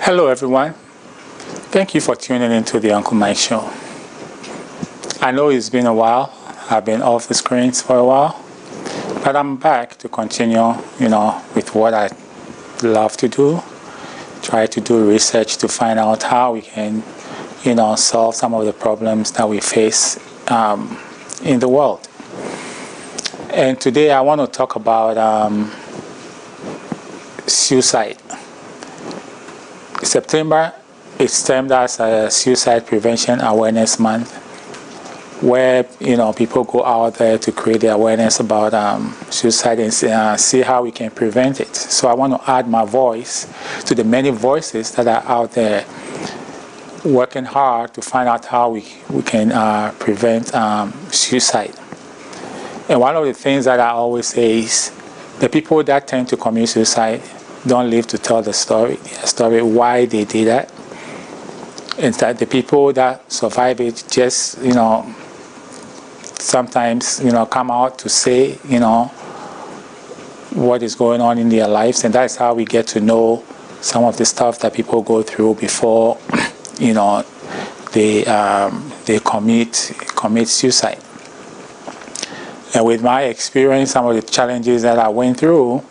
Hello everyone, thank you for tuning into the Uncle Mike Show. I know it's been a while, I've been off the screens for a while, but I'm back to continue, with what I love to do. Try to do research to find out how we can, solve some of the problems that we face in the world. And today I want to talk about suicide. September is termed as a Suicide Prevention Awareness Month, where people go out there to create the awareness about suicide and see how we can prevent it. So I want to add my voice to the many voices that are out there working hard to find out how we can prevent suicide. And one of the things that I always say is the people that tend to commit suicide don't live to tell the story why they did that. Instead, the people that survive it just, sometimes, come out to say, what is going on in their lives. And that's how we get to know some of the stuff that people go through before, they commit suicide. And with my experience, some of the challenges that I went through,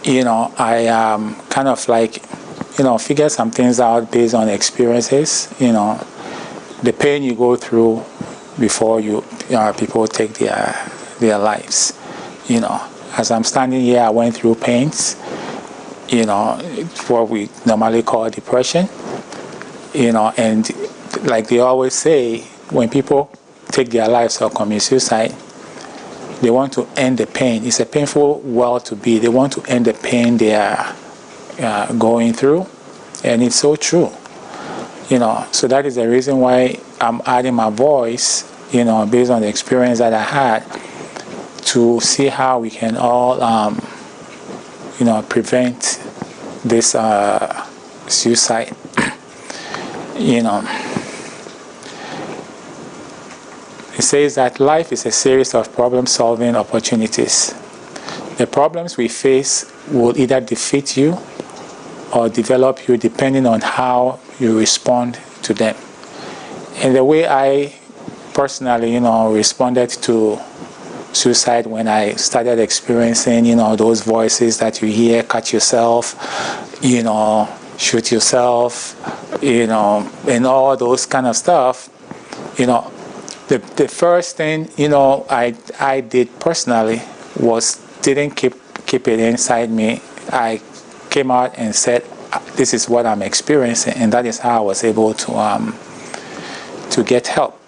I kind of figure some things out based on experiences, the pain you go through before people take their lives. As I'm standing here, I went through pains, what we normally call depression, and like they always say, when people take their lives or commit suicide, they want to end the pain. It's a painful world to be. They want to end the pain they are going through, and it's so true. So that is the reason why I'm adding my voice, based on the experience that I had, to see how we can all, prevent this suicide. It says that life is a series of problem-solving opportunities. The problems we face will either defeat you or develop you depending on how you respond to them. And the way I personally, responded to suicide when I started experiencing, those voices that you hear, cut yourself, shoot yourself, and all those kind of stuff, the first thing, I did personally was didn't keep it inside me. I came out and said, this is what I'm experiencing, and that is how I was able to get help.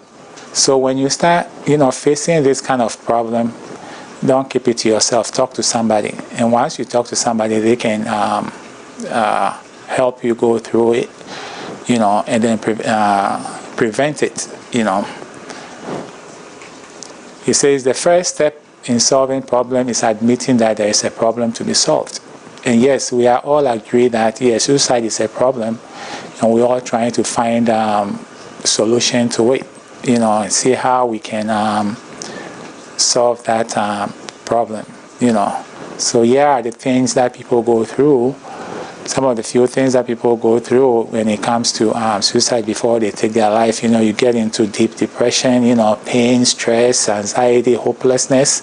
So when you start, facing this kind of problem, don't keep it to yourself. Talk to somebody, and once you talk to somebody, they can help you go through it, and then prevent it, He says the first step in solving problem is admitting that there is a problem to be solved. And yes, we are all agree that yes, suicide is a problem, and we're all trying to find a solution to it, and see how we can solve that problem, So here are the things that people go through. Some of the few things that people go through when it comes to suicide before they take their life. You get into deep depression, pain, stress, anxiety, hopelessness,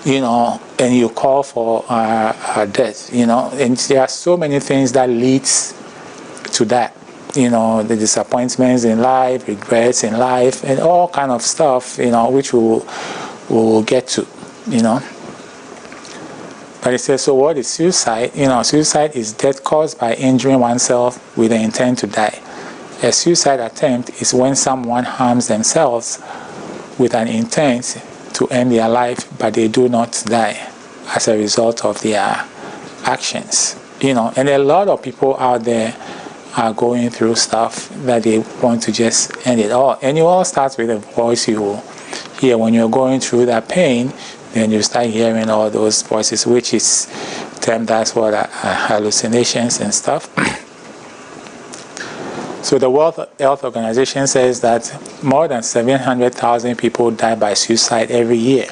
and you call for death, and there are so many things that leads to that, the disappointments in life, regrets in life, and all kind of stuff, which we will get to, But it says, so what is suicide? Suicide is death caused by injuring oneself with the intent to die. A suicide attempt is when someone harms themselves with an intent to end their life, but they do not die as a result of their actions. And a lot of people out there are going through stuff that they want to just end it all. And it all starts with a voice you will hear when you're going through that pain. Then you start hearing all those voices, which is termed as what hallucinations and stuff. So the World Health Organization says that more than 700,000 people die by suicide every year.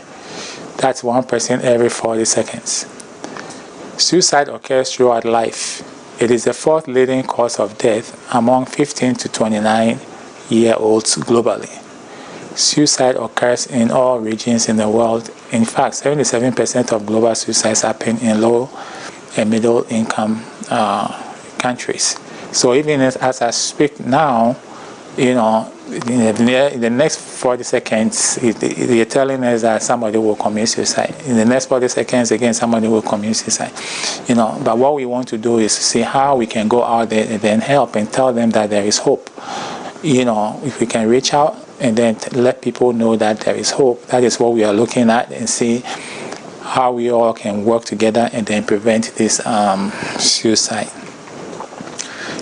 That's one person every 40 seconds. Suicide occurs throughout life. It is the fourth leading cause of death among 15 to 29-year-olds globally. Suicide occurs in all regions in the world. In fact, 77% of global suicides happen in low and middle income countries. So even as I speak now, in the next 40 seconds, they're telling us that somebody will commit suicide. In the next 40 seconds, again, somebody will commit suicide. But what we want to do is to see how we can go out there and then help and tell them that there is hope. If we can reach out and then let people know that there is hope, that is what we are looking at, and see how we all can work together and then prevent this suicide.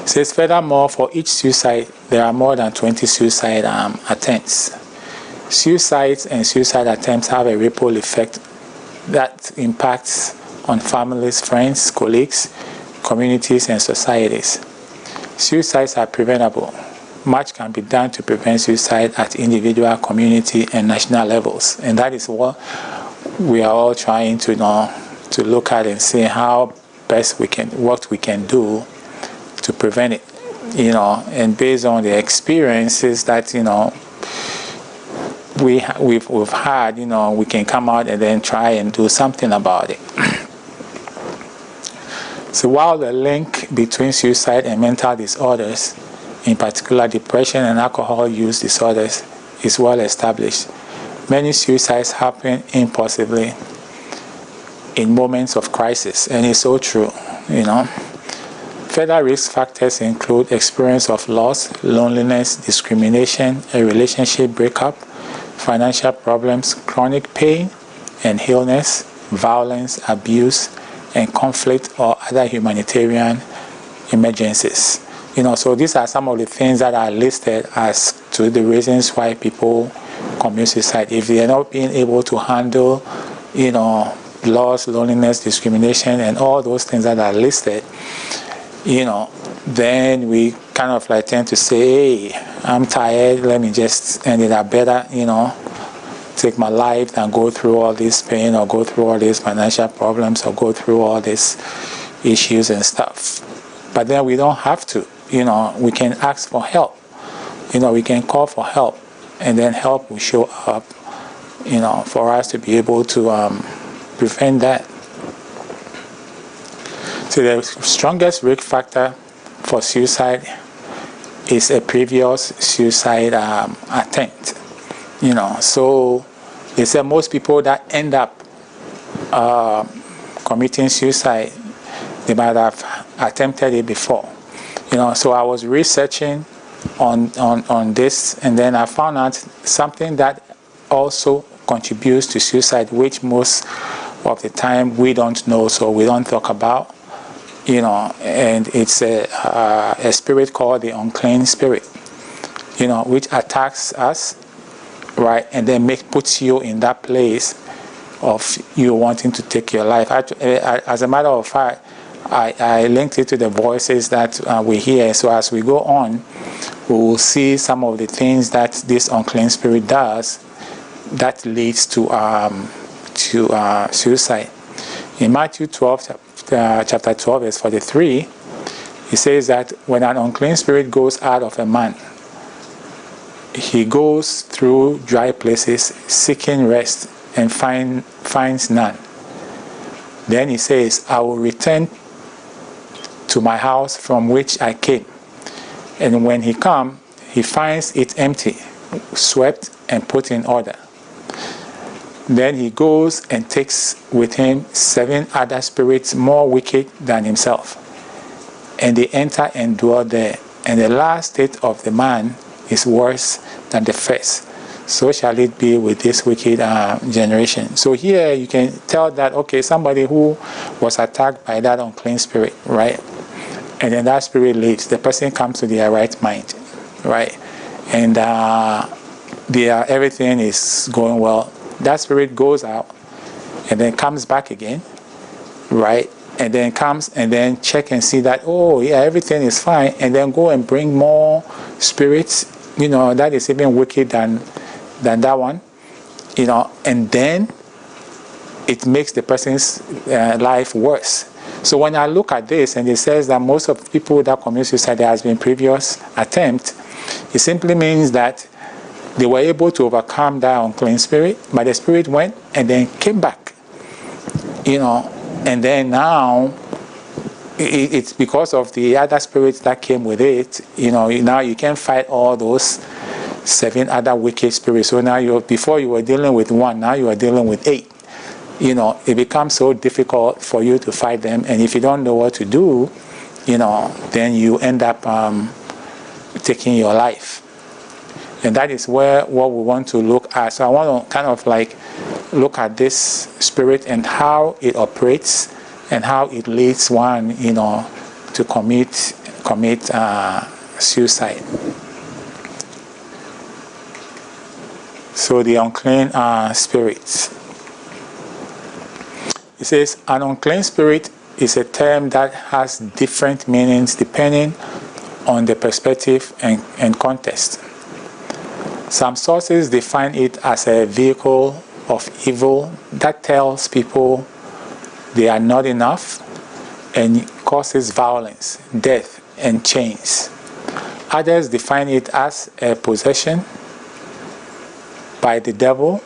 It says, furthermore, for each suicide, there are more than 20 suicide attempts. Suicides and suicide attempts have a ripple effect that impacts on families, friends, colleagues, communities, and societies. Suicides are preventable. Much can be done to prevent suicide at individual, community, and national levels. And that is what we are all trying to look at and see how best what we can do to prevent it, and based on the experiences that we've had, we can come out and then try and do something about it. So while the link between suicide and mental disorders, in particular depression and alcohol use disorders, is well established, many suicides happen impulsively in moments of crisis, and it's so true. Further risk factors include experience of loss, loneliness, discrimination, a relationship breakup, financial problems, chronic pain and illness, violence, abuse, and conflict or other humanitarian emergencies. So these are some of the things that are listed as to the reasons why people commit suicide. If they are not being able to handle, loss, loneliness, discrimination, and all those things that are listed, then we kind of tend to say, hey, I'm tired, let me just end it up better, take my life than go through all this pain or go through all these financial problems or go through all these issues and stuff. But then we don't have to, we can ask for help, we can call for help, and then help will show up, for us to be able to prevent that. So the strongest risk factor for suicide is a previous suicide attempt. So they say most people that end up committing suicide, they might have attempted it before. So I was researching on this, and then I found out something that also contributes to suicide, which most of the time we don't know, so we don't talk about. And it's a spirit called the unclean spirit, which attacks us, right, and then puts you in that place of you wanting to take your life. As a matter of fact, I linked it to the voices that we hear. So as we go on, we will see some of the things that this unclean spirit does that leads to suicide. In Matthew 12, chapter 12, verse 43, it says that when an unclean spirit goes out of a man, he goes through dry places seeking rest and finds none. Then he says, I will return to my house from which I came. And when he comes, he finds it empty, swept, and put in order. Then he goes and takes with him 7 other spirits more wicked than himself. And they enter and dwell there. And the last state of the man is worse than the first. So shall it be with this wicked generation. So here you can tell that, okay, somebody who was attacked by that unclean spirit, right? And then that spirit leaves. The person comes to their right mind, right? And everything is going well. That spirit goes out and then comes back again, right? And then comes and then check and see that, oh yeah, everything is fine, and then go and bring more spirits, that is even wicked than that one, and then it makes the person's life worse. So when I look at this, and it says that most of the people that commit suicide, there has been previous attempt, it simply means that they were able to overcome that unclean spirit, but the spirit went and then came back. And then now it's because of the other spirits that came with it. Now you can fight all those 7 other wicked spirits. So now before you were dealing with 1, now you are dealing with 8. It becomes so difficult for you to fight them, and if you don't know what to do, then you end up taking your life. And that is what we want to look at. So I want to kind of like look at this spirit and how it operates and how it leads one, to commit suicide. So the unclean spirits. It says an unclean spirit is a term that has different meanings depending on the perspective and context. Some sources define it as a vehicle of evil that tells people they are not enough and causes violence, death, and chains. Others define it as a possession by the devil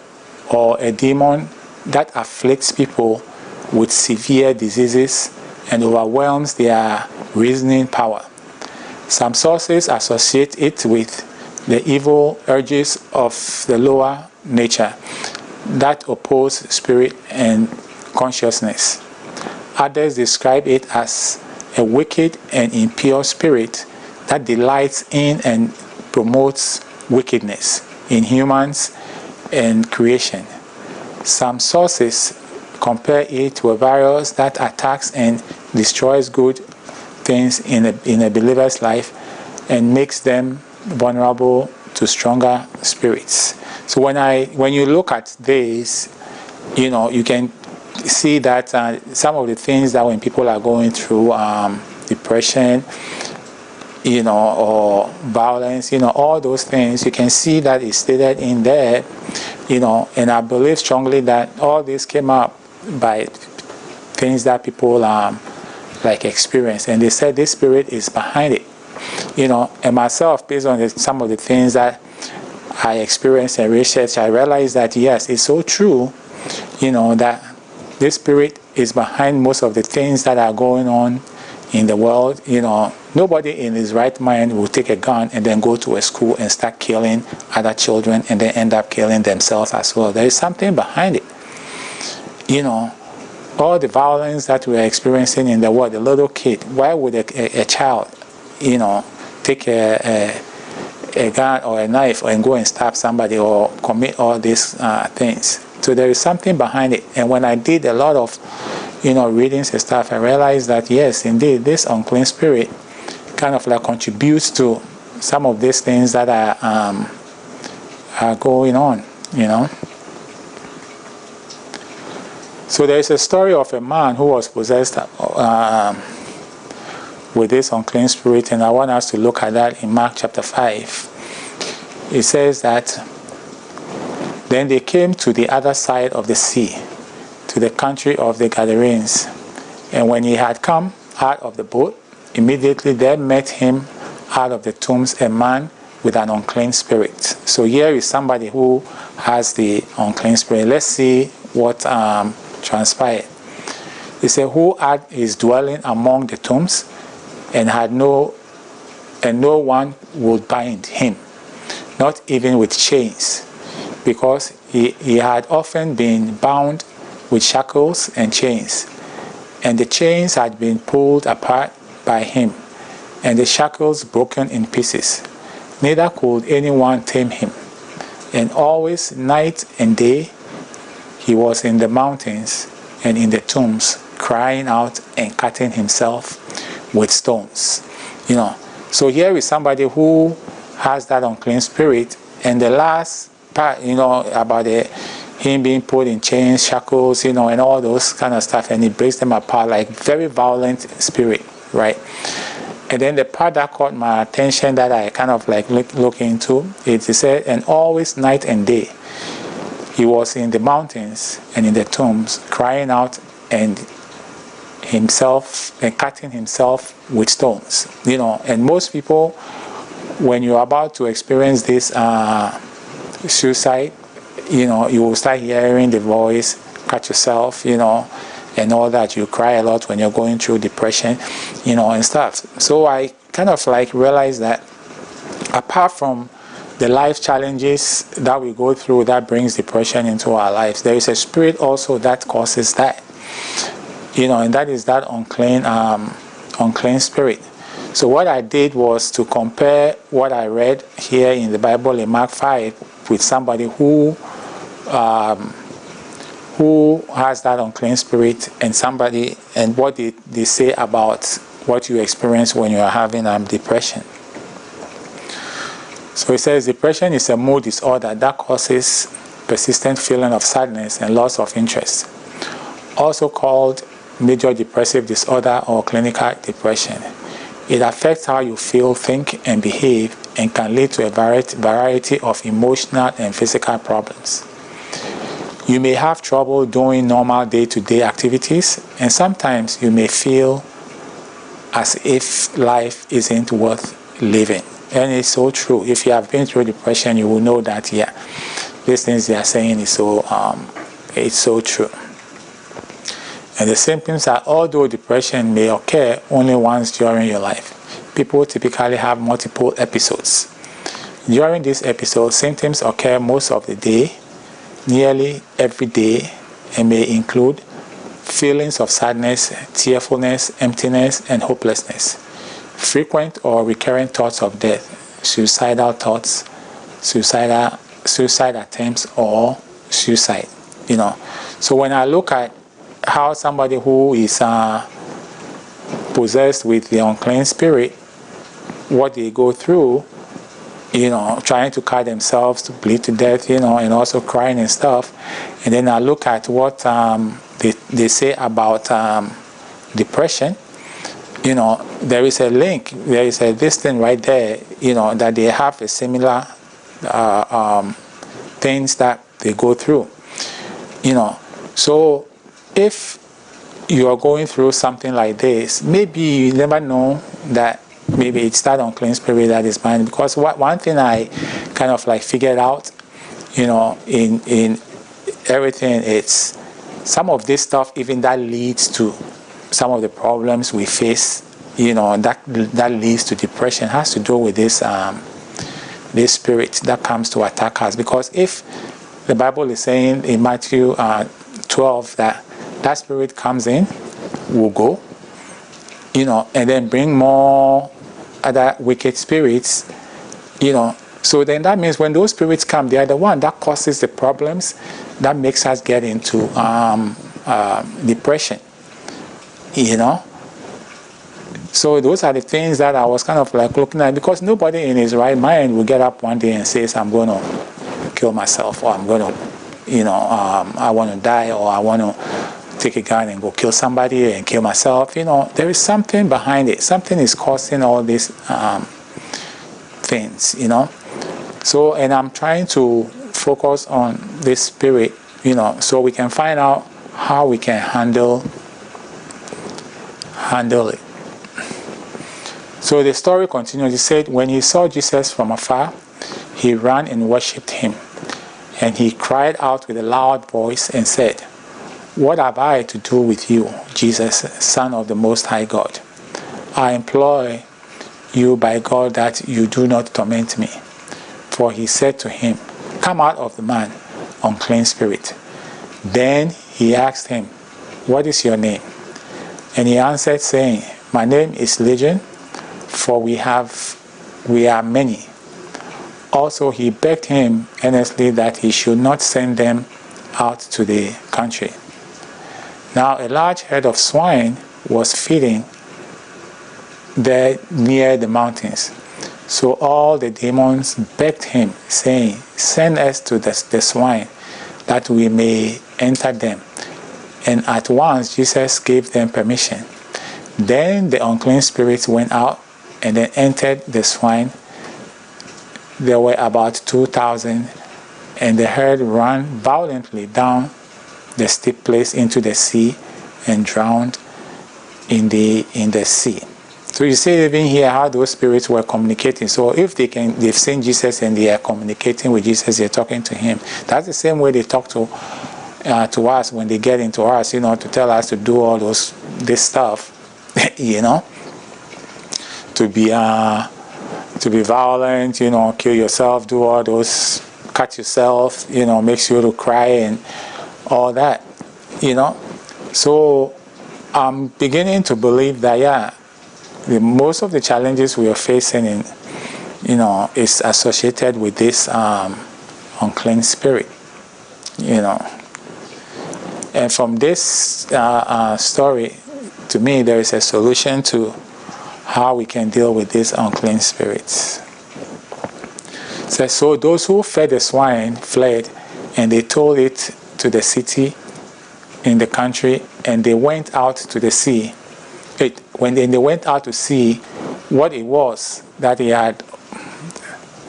or a demon that afflicts people with severe diseases and overwhelms their reasoning power. Some sources associate it with the evil urges of the lower nature that oppose spirit and consciousness. Others describe it as a wicked and impure spirit that delights in and promotes wickedness in humans and creation. Some sources compare it to a virus that attacks and destroys good things in a believer's life and makes them vulnerable to stronger spirits. So when you look at this, you can see that some of the things that when people are going through depression, or violence, all those things, you can see that it's stated in there, and I believe strongly that all this came up by things that people experience, and they said this spirit is behind it. And myself, based on some of the things that I experienced and researched, I realized that yes, it's so true, that this spirit is behind most of the things that are going on in the world. Nobody in his right mind will take a gun and then go to a school and start killing other children and then end up killing themselves as well. There is something behind it. All the violence that we are experiencing in the world, a little kid, why would a child, take a gun or a knife and go and stab somebody or commit all these things? So there is something behind it. And when I did a lot of, readings and stuff, I realized that yes, indeed, this unclean spirit kind of contributes to some of these things that are going on, So there is a story of a man who was possessed with this unclean spirit, and I want us to look at that in Mark chapter 5. It says that then they came to the other side of the sea, to the country of the Gadarenes. And when he had come out of the boat, immediately there met him out of the tombs a man with an unclean spirit. So here is somebody who has the unclean spirit. Let's see what transpired. He said, who had his dwelling among the tombs, and no one would bind him, not even with chains, because he had often been bound with shackles and chains, and the chains had been pulled apart by him, and the shackles broken in pieces. Neither could anyone tame him. And always, night and day, he was in the mountains and in the tombs, crying out and cutting himself with stones. So here is somebody who has that unclean spirit, and the last part, about him being put in chains, shackles, and all those kind of stuff, and he breaks them apart, like very violent spirit, right? And then the part that caught my attention that I kind of look into, it said, and always night and day, he was in the mountains and in the tombs, crying out and himself and cutting himself with stones. And most people, when you're about to experience this suicide, you will start hearing the voice, cut yourself, and all that. You cry a lot when you're going through depression, and stuff. So I kind of realized that apart from the life challenges that we go through that brings depression into our lives, there is a spirit also that causes that, and that is that unclean spirit. So what I did was to compare what I read here in the Bible in Mark 5 with somebody who has that unclean spirit, and what they say about what you experience when you are having depression. So it says depression is a mood disorder that causes persistent feeling of sadness and loss of interest, also called major depressive disorder or clinical depression. It affects how you feel, think, and behave, and can lead to a variety of emotional and physical problems. You may have trouble doing normal day-to-day activities, and sometimes you may feel as if life isn't worth living. And it's so true. If you have been through depression, you will know that, these things they are saying is it's so true. And the symptoms are, although depression may occur only once during your life, people typically have multiple episodes. During these episodes, symptoms occur most of the day, nearly every day, and may include feelings of sadness, tearfulness, emptiness, and hopelessness, frequent or recurrent thoughts of death, suicidal thoughts, suicide attempts, or suicide. So when I look at how somebody who is possessed with the unclean spirit, what they go through, trying to cut themselves, to bleed to death, and also crying and stuff. And then I look at what they say about depression. There is a link, there is this thing right there, that they have a similar things that they go through. So if you are going through something like this, maybe you never know that maybe it's that unclean spirit that is mine. Because one thing I kind of figured out, in everything, it's some of this stuff even that leads to some of the problems we face, that leads to depression, has to do with this spirit that comes to attack us. Because if the Bible is saying in Matthew 12 that spirit comes in, will go, and then bring more other wicked spirits, so then that means when those spirits come, they are the one that causes the problems that makes us get into depression. So those are the things that I was kind of looking at, because nobody in his right mind will get up one day and says, I'm going to kill myself, or I'm going to, I want to die, or I want to take a gun and go kill somebody and kill myself. There is something behind it. Something is causing all these things, So, and I'm trying to focus on this spirit, so we can find out how we can handle it. So the story continues. He said, when he saw Jesus from afar, he ran and worshipped him. And he cried out with a loud voice and said, what have I to do with you, Jesus, Son of the Most High God? I implore you by God that you do not torment me. For he said to him, come out of the man, unclean spirit. Then he asked him, what is your name? And he answered, saying, my name is Legion, for we are many. Also he begged him earnestly that he should not send them out to the country. Now a large herd of swine was feeding there near the mountains. So all the demons begged him, saying, send us to the swine, that we may enter them. And at once Jesus gave them permission. Then the unclean spirits went out and then entered the swine. There were about 2,000, and the herd ran violently down the steep place into the sea and drowned in the sea. So you see even here how those spirits were communicating. So if they've seen Jesus and they are communicating with Jesus, they're talking to him. That's the same way they talk to us when they get into us, to tell us to do all this stuff, to be violent, kill yourself, do all those, cut yourself, makes you to cry and all that, So I'm beginning to believe that, most of the challenges we are facing is associated with this unclean spirit, And from this story, to me, there is a solution to how we can deal with these unclean spirits. It says, so those who fed the swine fled, and they told it to the city in the country, and they went out to the sea. When they went out to see what it was that had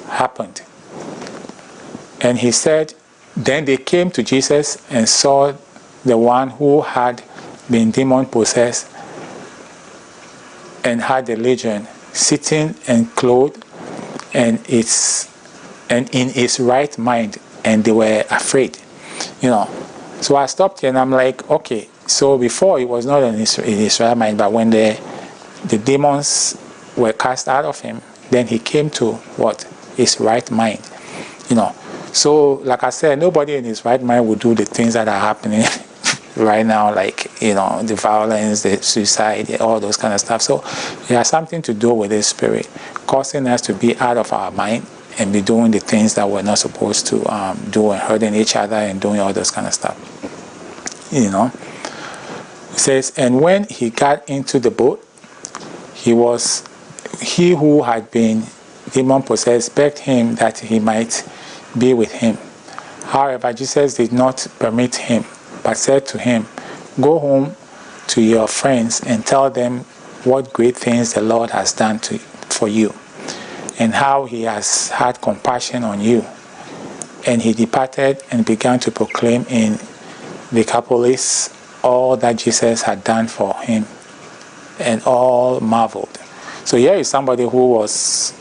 happened. And he said, then they came to Jesus and saw the one who had been demon-possessed and had the legion sitting and clothed and in his right mind, and they were afraid. So I stopped here and I'm like, okay, so before it was not in his right mind, but when the demons were cast out of him, then he came to what? His right mind. So like I said, nobody in his right mind would do the things that are happening right now, like, the violence, the suicide, all those kind of stuff. So it has something to do with this spirit, causing us to be out of our mind and be doing the things that we're not supposed to do, and hurting each other and doing all those kind of stuff. It says, and when he got into the boat, he who had been demon-possessed begged him that he might be with him. However, Jesus did not permit him, but said to him, go home to your friends and tell them what great things the Lord has done for you, and how he has had compassion on you. And he departed and began to proclaim in Decapolis all that Jesus had done for him, and all marveled. So here is somebody who was,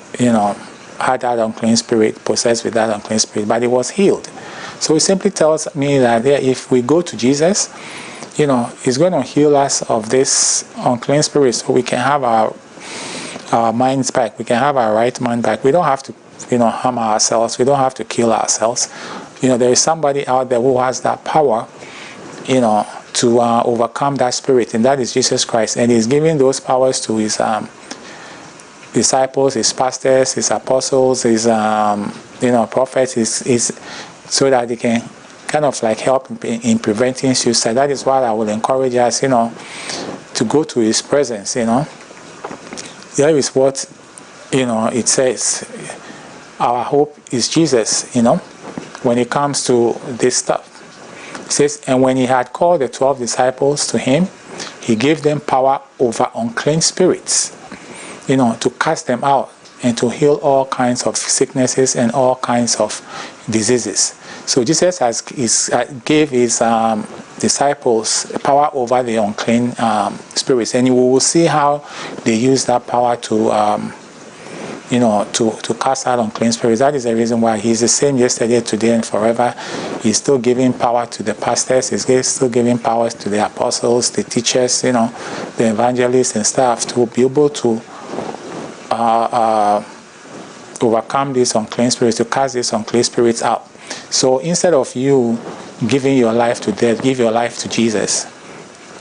had that unclean spirit, possessed with that unclean spirit, but he was healed. So it simply tells me that if we go to Jesus, he's going to heal us of this unclean spirit, so we can have our minds back. We can have our right mind back. We don't have to, harm ourselves. We don't have to kill ourselves. There is somebody out there who has that power, to overcome that spirit, and that is Jesus Christ. And he's giving those powers to his disciples, his pastors, his apostles, his prophets, so that they can kind of like help in preventing suicide. That is why I will encourage us, to go to his presence. Here is what it says. Our hope is Jesus. When it comes to this stuff. It says, and when he had called the 12 disciples to him, he gave them power over unclean spirits, to cast them out and to heal all kinds of sicknesses and all kinds of diseases. So Jesus gave his disciples power over the unclean spirits, and we will see how they use that power to cast out unclean spirits. That is the reason why he's the same yesterday, today, and forever. He's still giving power to the pastors. He's still giving powers to the apostles, the teachers, the evangelists and stuff, to be able to overcome these unclean spirits, to cast these unclean spirits out. So instead of you giving your life to death, give your life to Jesus.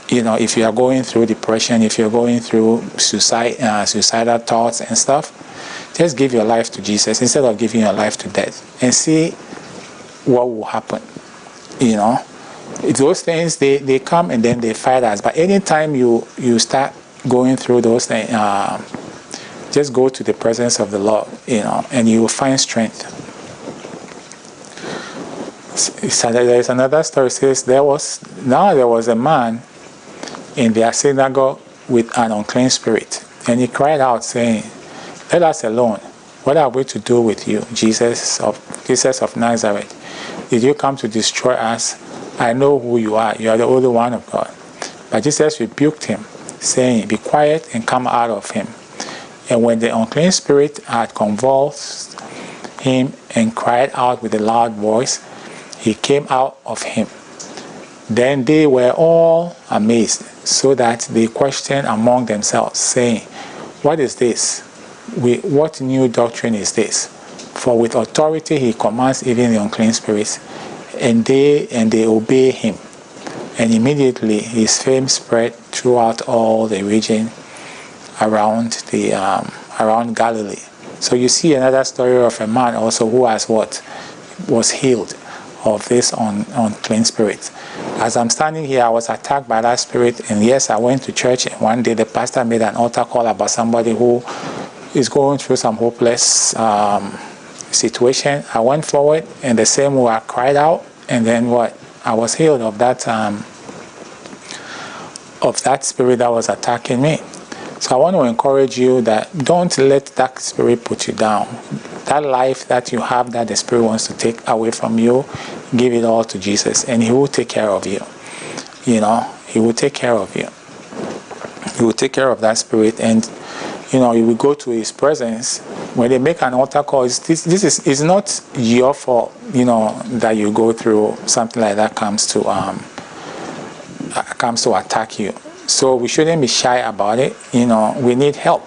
If you are going through depression, if you're going through suicidal thoughts and stuff, just give your life to Jesus instead of giving your life to death, and see what will happen. Those things, they come and then they fight us. But anytime you start going through those things, just go to the presence of the Lord, and you will find strength. There is another story. It says, there was a man in their synagogue with an unclean spirit, and he cried out, saying, let us alone. What are we to do with you, Jesus of Nazareth? Did you come to destroy us? I know who you are. You are the Holy One of God. But Jesus rebuked him, saying, "Be quiet and come out of him." And when the unclean spirit had convulsed him and cried out with a loud voice, he came out of him. Then they were all amazed, so that they questioned among themselves, saying, "What is this? What new doctrine is this? For with authority he commands even the unclean spirits, and they obey him." And immediately his fame spread throughout all the region around Galilee. So you see another story of a man also who was healed of this unclean spirit. As I'm standing here, I was attacked by that spirit, and yes, I went to church, and one day the pastor made an altar call about somebody who is going through some hopeless situation. I went forward, and the same way I cried out, and then what? I was healed of that spirit that was attacking me. So I want to encourage you that don't let that spirit put you down. That life that you have that the spirit wants to take away from you, give it all to Jesus, and he will take care of you. He will take care of you. He will take care of that spirit, and you will go to his presence. When they make an altar call, this is not your fault, that you go through something like that comes to attack you. So we shouldn't be shy about it. We need help.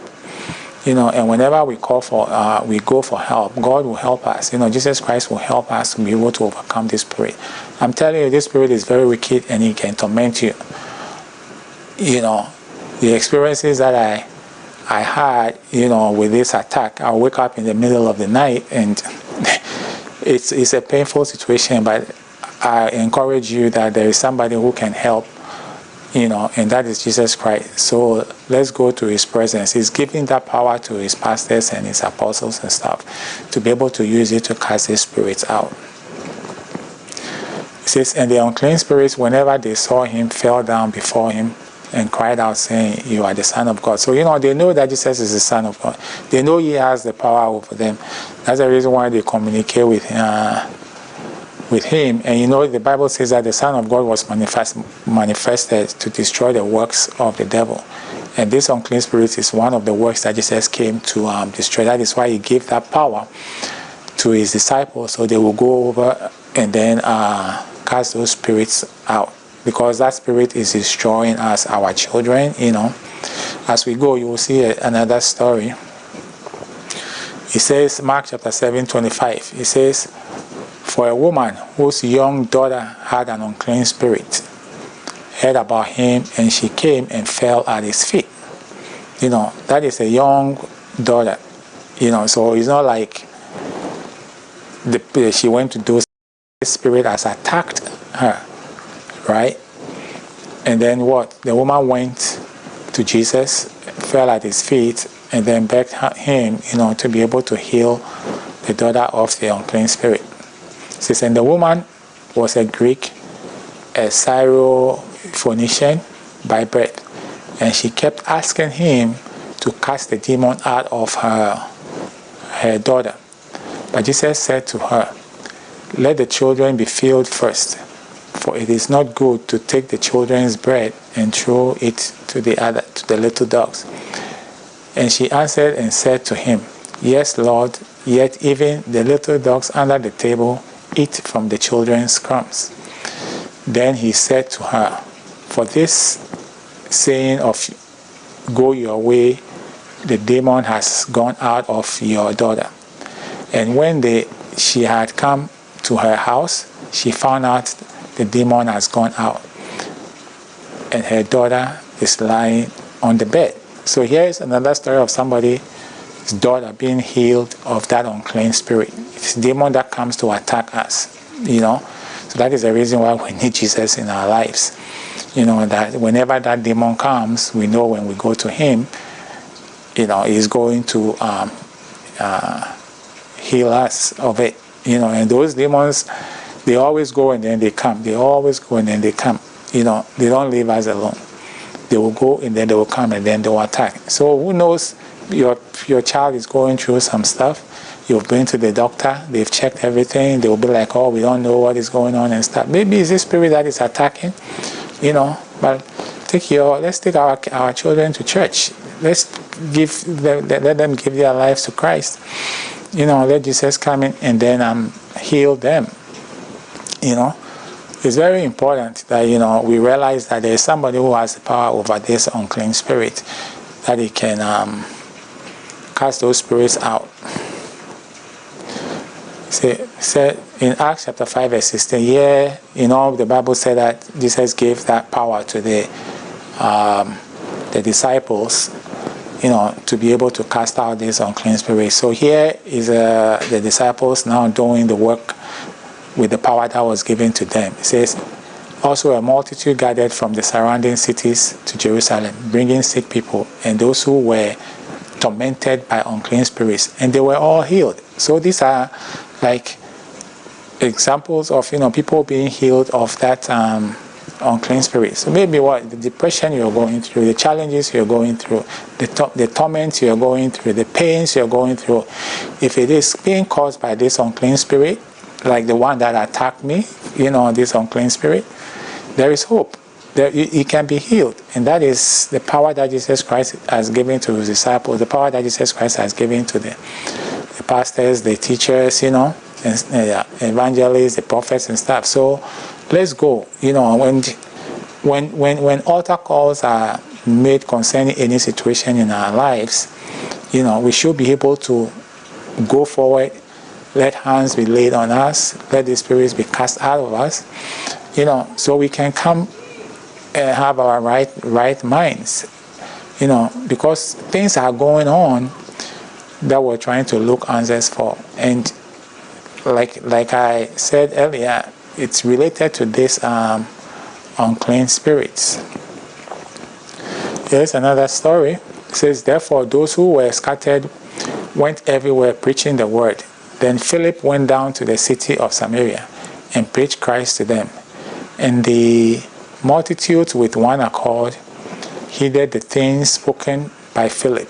And whenever we go for help, God will help us. Jesus Christ will help us to be able to overcome this spirit. I'm telling you, this spirit is very wicked, and he can torment you. The experiences that I had, with this attack, I'll wake up in the middle of the night, and it's a painful situation, but I encourage you that there is somebody who can help, and that is Jesus Christ. So let's go to his presence. He's giving that power to his pastors and his apostles and stuff to be able to use it to cast these spirits out. It says, and the unclean spirits, whenever they saw him, fell down before him and cried out, saying, "You are the Son of God." So, they know that Jesus is the Son of God. They know he has the power over them. That's the reason why they communicate with him. And the Bible says that the Son of God was manifested to destroy the works of the devil. And this unclean spirit is one of the works that Jesus came to destroy. That is why he gave that power to his disciples, so they will go over and then cast those spirits out. Because that spirit is destroying us, our children, As we go, you will see another story. It says, Mark chapter 7:25. It says, for a woman whose young daughter had an unclean spirit heard about him, and she came and fell at his feet. That is a young daughter. So it's not like she went to do, the spirit has attacked her. Right? And then what? The woman went to Jesus, fell at his feet, and then begged him, to be able to heal the daughter of the unclean spirit. It says, and the woman was a Greek, a Syrophoenician by birth, and she kept asking him to cast the demon out of her daughter. But Jesus said to her, let the children be filled first, for it is not good to take the children's bread and throw it to the little dogs. And she answered and said to him, yes, Lord, yet even the little dogs under the table eat from the children's crumbs. Then he said to her, for this saying of go your way, the demon has gone out of your daughter. And when she had come to her house, she found out the demon has gone out, and her daughter is lying on the bed. So here's another story of somebody's daughter being healed of that unclean spirit. It's a demon that comes to attack us, So that is the reason why we need Jesus in our lives. That whenever that demon comes, we know when we go to him, he's going to heal us of it. And those demons, they always go and then they come. They always go and then they come. They don't leave us alone. They will go and then they will come and then they will attack. So who knows, your child is going through some stuff. You've been to the doctor. They've checked everything. They will be like, oh, we don't know what is going on and stuff. Maybe it's this spirit that is attacking, But let's take our children to church. Let's let them give their lives to Christ. Let Jesus come in and then heal them. It's very important that we realize that there is somebody who has the power over this unclean spirit, that he can cast those spirits out. Said in Acts chapter 5 verse 16, here, the Bible said that Jesus gave that power to the disciples, to be able to cast out these unclean spirits. So here is the disciples now doing the work with the power that was given to them. It says, also a multitude gathered from the surrounding cities to Jerusalem, bringing sick people and those who were tormented by unclean spirits, and they were all healed. So these are like examples of people being healed of that unclean spirit. So maybe the depression you're going through, the challenges you're going through, the torment you're going through, the pains you're going through, if it is being caused by this unclean spirit, like the one that attacked me, this unclean spirit, there is hope. It can be healed. And that is the power that Jesus Christ has given to his disciples, the power that Jesus Christ has given to the pastors, the teachers, and evangelists, the prophets and stuff. So let's go. When altar calls are made concerning any situation in our lives, we should be able to go forward. Let hands be laid on us. Let the spirits be cast out of us. So we can come and have our right minds. Because things are going on that we're trying to look answers for. And like I said earlier, it's related to this unclean spirits. Here's another story. It says, therefore those who were scattered went everywhere preaching the word. Then Philip went down to the city of Samaria and preached Christ to them. And the multitudes with one accord heeded the things spoken by Philip,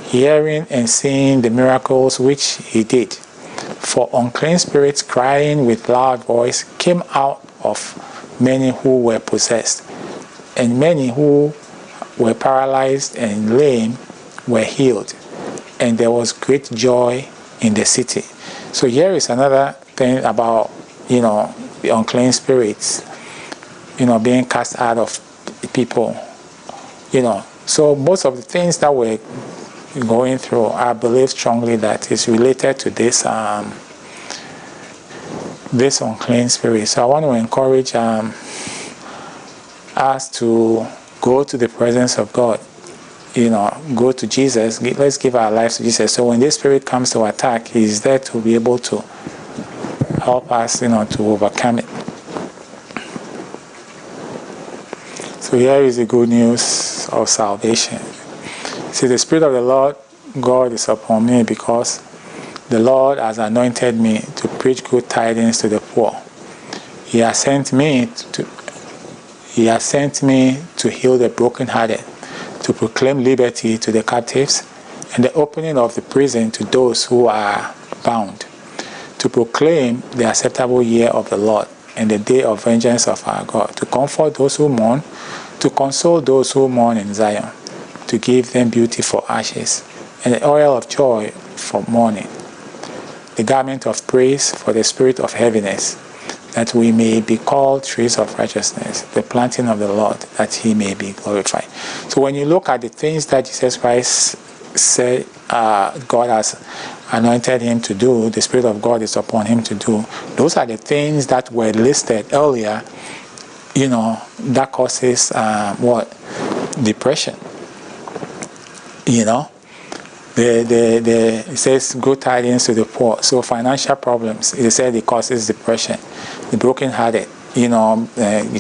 hearing and seeing the miracles which he did. For unclean spirits, crying with loud voice, came out of many who were possessed, and many who were paralyzed and lame were healed, and there was great joy in the city. So here is another thing about the unclean spirits being cast out of people. So most of the things that we're going through, I believe strongly that is related to this this unclean spirit. So I want to encourage us to go to the presence of God. Go to Jesus. Let's give our lives to Jesus. So when this spirit comes to attack, he's there to be able to help us, to overcome it. So here is the good news of salvation. See, the Spirit of the Lord God is upon me, because the Lord has anointed me to preach good tidings to the poor. He has sent me to heal the brokenhearted, to proclaim liberty to the captives, and the opening of the prison to those who are bound, to proclaim the acceptable year of the Lord and the day of vengeance of our God, to comfort those who mourn, to console those who mourn in Zion, to give them beauty for ashes, and the oil of joy for mourning, the garment of praise for the spirit of heaviness, that we may be called trees of righteousness, the planting of the Lord, that he may be glorified. So when you look at the things that Jesus Christ said God has anointed him to do, the Spirit of God is upon him to do, those are the things that were listed earlier, that causes depression. It says good tidings to the poor. So financial problems, it said it causes depression. The brokenhearted,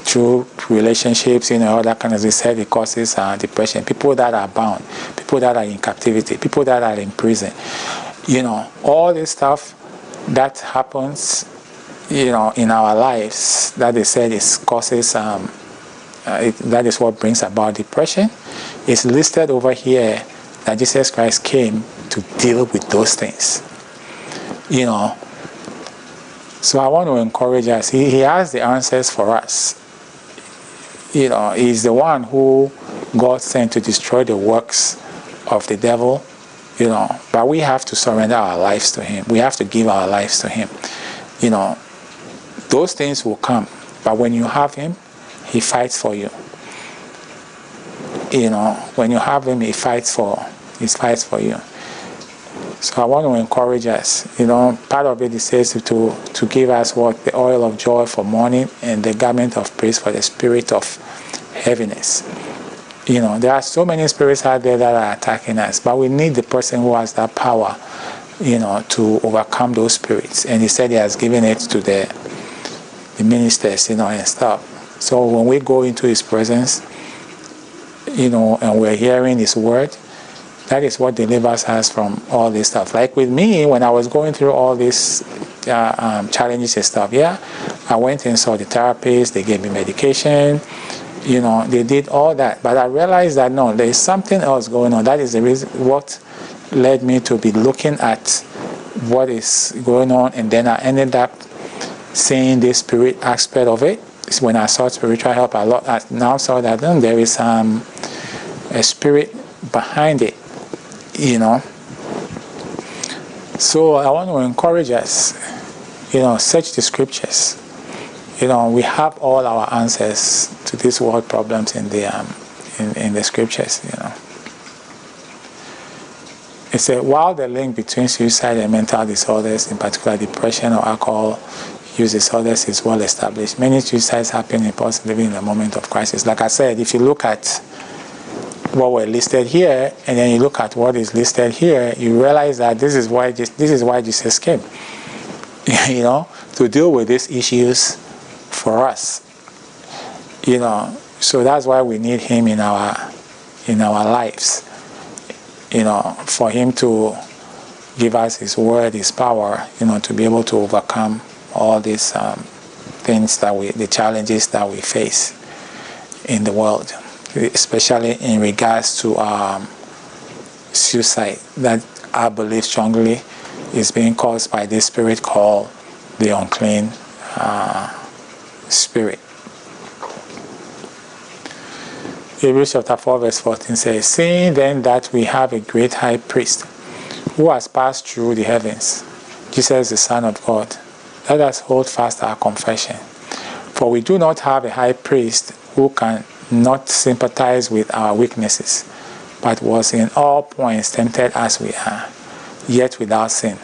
through relationships, all that kind of, they said it causes depression. People that are bound, people that are in captivity, people that are in prison, all this stuff that happens, in our lives, that they said it causes, that is what brings about depression. It's listed over here that Jesus Christ came to deal with those things. So I want to encourage us. He has the answers for us. He's the one who God sent to destroy the works of the devil, but we have to surrender our lives to him. We have to give our lives to him. Those things will come, but when you have him, he fights for you. When you have him, he fights for you. So I want to encourage us. Part of it says to give us the oil of joy for mourning and the garment of praise for the spirit of heaviness. There are so many spirits out there that are attacking us, but we need the person who has that power, to overcome those spirits. And he said he has given it to the ministers, and stuff. So when we go into his presence, and we're hearing his word, that is what delivers us from all this stuff. Like with me, when I was going through all these challenges and stuff, I went and saw the therapist, they gave me medication, they did all that. But I realized that no, there is something else going on. That is the reason what led me to be looking at what is going on, and then I ended up seeing the spirit aspect of it. When I saw spiritual help a lot, I now saw that there is a spirit behind it, So I want to encourage us, search the scriptures. We have all our answers to these world problems in the scriptures. It said, while the link between suicide and mental disorders, in particular depression or alcohol use disorders, is well established, many suicides happen in person living in a moment of crisis. Like I said, if you look at what were listed here, and then you look at what is listed here, you realize that this is why Jesus came, to deal with these issues for us. So that's why we need him in our lives. For him to give us his word, his power, to be able to overcome all these things the challenges that we face in the world, especially in regards to suicide, that I believe strongly is being caused by this spirit called the unclean spirit. Hebrews chapter 4 verse 14 says, seeing then that we have a great high priest who has passed through the heavens, Jesus the Son of God, let us hold fast our confession. For we do not have a high priest who can not sympathize with our weaknesses, but was in all points tempted as we are, yet without sin.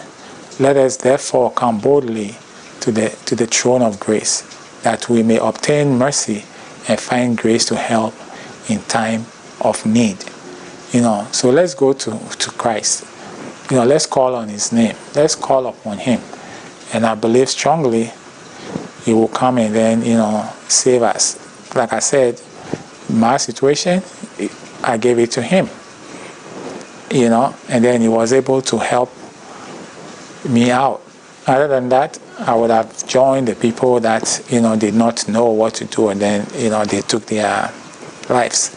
Let us therefore come boldly to the throne of grace, that we may obtain mercy and find grace to help in time of need. So let's go to Christ. Let's call on his name. Let's call upon him. And I believe strongly he will come and then, save us. Like I said, my situation, I gave it to him. And then he was able to help me out. Other than that, I would have joined the people that, did not know what to do, and then, they took their lives.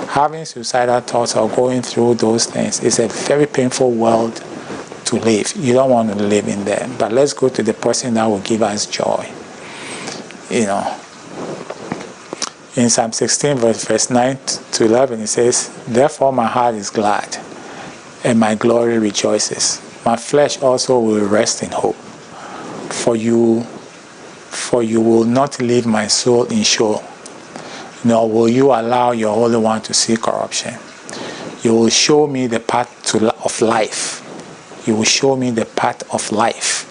Having suicidal thoughts or going through those things is a very painful world to live. You don't want to live in there. But let's go to the person that will give us joy. In Psalm 16 verse 9 to 11, it says, therefore my heart is glad and my glory rejoices. My flesh also will rest in hope. For you will not leave my soul in Sheol, nor will you allow your Holy One to see corruption. You will show me the path of life. You will show me the path of life.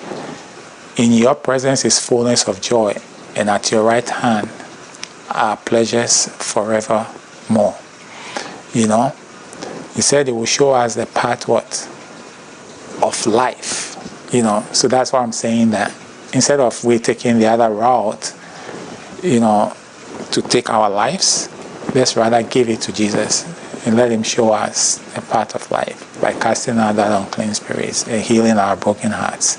In your presence is fullness of joy, and at your right hand are pleasures forevermore. He said he will show us the path of life. So that's why I'm saying that instead of we taking the other route, to take our lives, let's rather give it to Jesus and let him show us a path of life by casting out that unclean spirits and healing our broken hearts,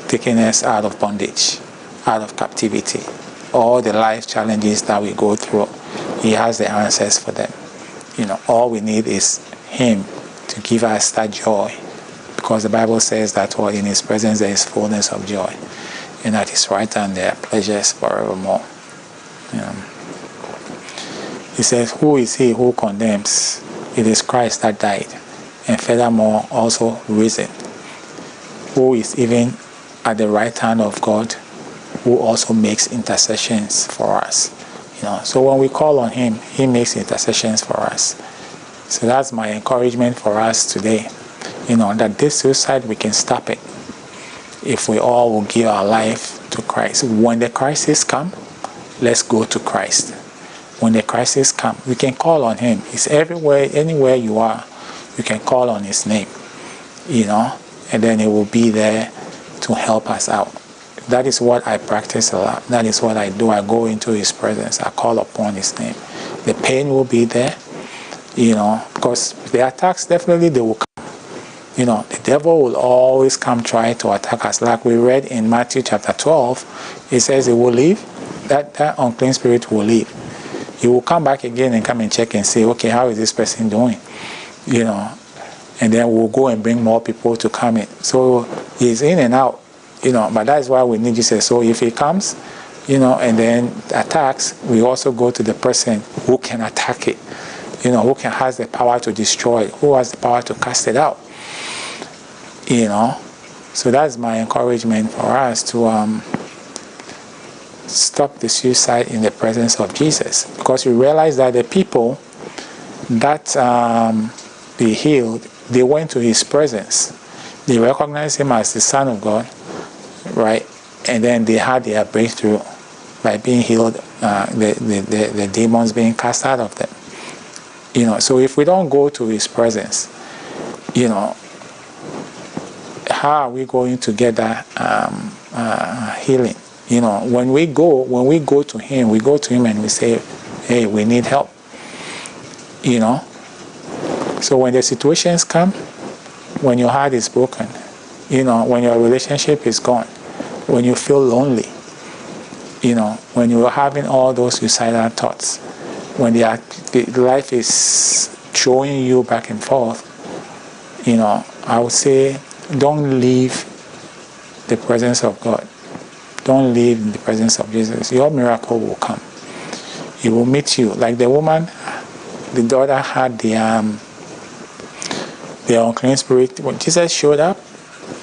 taking us out of bondage, out of captivity. All the life challenges that we go through, he has the answers for them. All we need is him to give us that joy, because the Bible says that in his presence there is fullness of joy, and at his right hand there are pleasures forevermore. He says, who is he who condemns? It is Christ that died, and furthermore also risen, who is even at the right hand of God, who also makes intercessions for us. So when we call on him, he makes intercessions for us. So that's my encouragement for us today, that this suicide, we can stop it if we all will give our life to Christ. When the crisis comes, let's go to Christ. When the crisis comes, we can call on him. He's everywhere, anywhere you are, you can call on his name, and then he will be there to help us out. That is what I practice a lot. That is what I do. I go into his presence. I call upon his name. The pain will be there, because the attacks, definitely they will come. The devil will always come try to attack us. Like we read in Matthew chapter 12, it says it will leave. That unclean spirit will leave. He will come back again and come and check and say, okay, how is this person doing? And then we'll go and bring more people to come in. So he's in and out, but that is why we need Jesus. So if he comes, and then attacks, we also go to the person who can attack it, who has the power to destroy it, who has the power to cast it out. So that's my encouragement for us to stop the suicide in the presence of Jesus, because we realize that the people that they healed, they went to his presence. They recognized him as the Son of God, right? And then they had their breakthrough by being healed, the demons being cast out of them. So if we don't go to his presence, how are we going to get that healing? When we go to him, we go to him and we say, hey, we need help. So when the situations come, when your heart is broken, when your relationship is gone, when you feel lonely, when you're having all those suicidal thoughts, when the life is throwing you back and forth, I would say, don't leave the presence of God. Don't leave the presence of Jesus. Your miracle will come. He will meet you. Like the woman, the daughter had the unclean spirit. When Jesus showed up,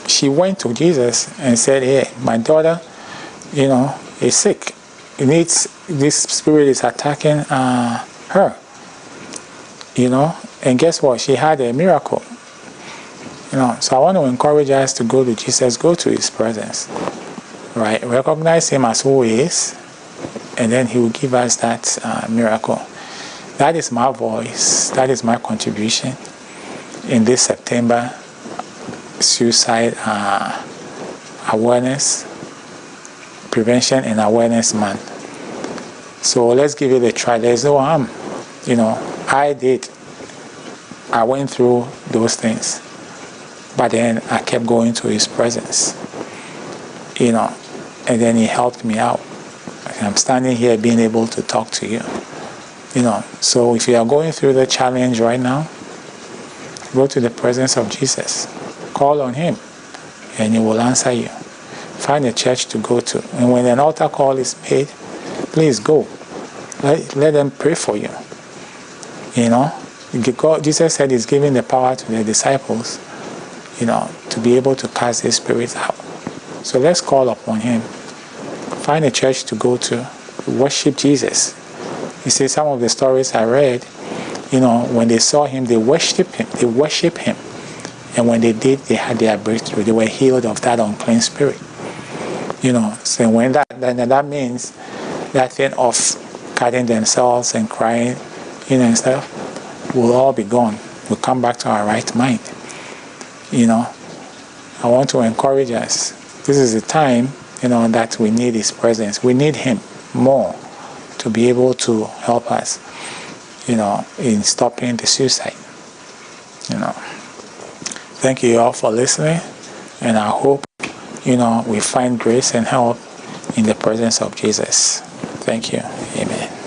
she went to Jesus and said, hey, my daughter, is sick. This spirit is attacking her. And guess what? She had a miracle. So I want to encourage us to go to Jesus, go to his presence, right? Recognize him as who he is, and then he will give us that miracle. That is my voice. That is my contribution in this September Suicide Awareness, Prevention and Awareness Month. So let's give it a try. There's no harm. I went through those things. But then I kept going to his presence, and then he helped me out. I'm standing here being able to talk to you, So if you are going through the challenge right now, go to the presence of Jesus. Call on him, and he will answer you. Find a church to go to. And when an altar call is made, please go. Let them pray for you. Jesus said he's giving the power to the disciples, to be able to cast these spirits out. So let's call upon him. Find a church to go to. Worship Jesus. You see, some of the stories I read, when they saw him, they worshiped him. They worshiped him. And when they did, they had their breakthrough. They were healed of that unclean spirit. So when that means that thing of cutting themselves and crying, and stuff, will all be gone. We'll come back to our right mind. I want to encourage us. This is the time, that we need his presence. We need him more to be able to help us, in stopping the suicide. Thank you all for listening, and I hope, we find grace and help in the presence of Jesus. Thank you. Amen.